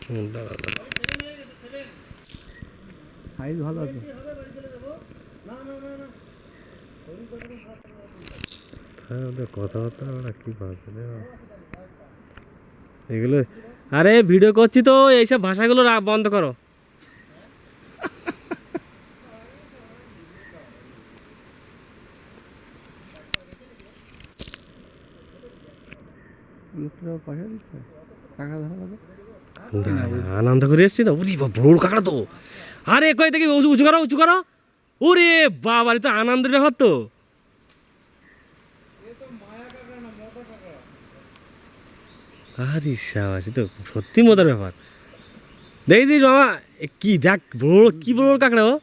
দাঁড়া দাঁড়া, সাইজ ভালো আছে। ওদের কথাবার্তা ওরা কি ভাবছে এগুলো। আরে ভিডিও করছি তো, এইসব ভাষাগুলো বন্ধ করো। লোকটাও পয়সা দিচ্ছে, টাকা ধরা হবে। আনন্দ করে এসছি না, উরি বড় কাঁকড়া তো। আরে কই থেকে উঁচু করো উঁচু করো। ওরে বাবা, তো আনন্দের ব্যাপার তো। আরে সাবাস, তো সত্যি মজার ব্যাপার। দেখেছিস মামা, কি দেখ বড়, কি বড় কাঁকড়া ও।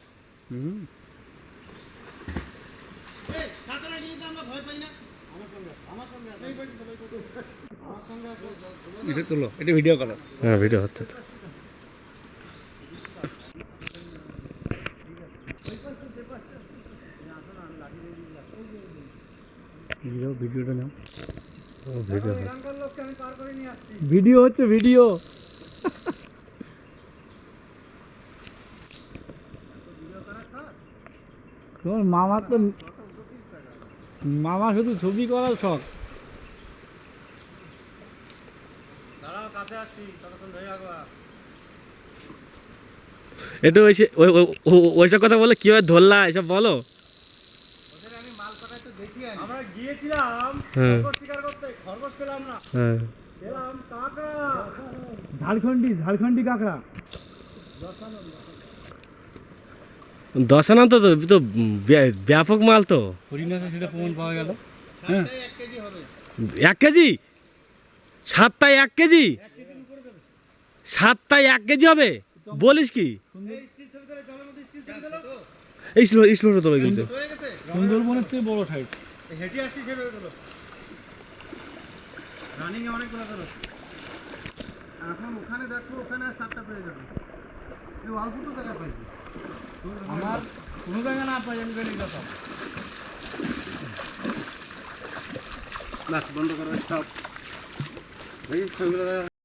এটা তোলো, এটা ভিডিও করো। হ্যাঁ ভিডিও হচ্ছে তো। ভিডিওটা নাও। ভিডিও ভিডিও হচ্ছে, ভিডিও। তোমার মামা তো, মামা শুধু ছবি করার শখ। একটু ওইসব কথা বলে কিভাবে ধরলা এসব বলো। আমরা গিয়েছিলাম হ্যাঁ খরগোশ শিকার করতে, খরগোশ পেলাম না, হ্যাঁ, পেলাম কাঁকড়া। ঝাড়খণ্ডি কাঁকড়া। দশানাম তো তো তো ব্যাপক মাল তো। হরিণাতে সেটা প্রমাণ পাওয়া গেল। হ্যাঁ 1 কেজি হবে। 1 কেজি? 7টায় 1 কেজি? 7টায় 1 কেজি হবে? বলিস কি? এই স্টিল ছবি তোলে, জলের মধ্যে স্টিল ছবি তোলো। এই স্লোটা তোলা কিন্তু হয়ে গেছে, সুন্দরবনের থেকে বড় সাইজ। হেঁটে আসছি সেভাবে তোলো। রানিং এ অনেকগুলো তোলো। এখন ওখানে দেখো, ওখানে আর 7টা পেয়ে যাবে। এই অল্প তো জায়গা পাইছি। আমার কোনো জায়গা না পাই, আমি বেরিয়ে যেতাম। লাস্ট বন্ধ করো, স্টপ। এই ছবিগুলো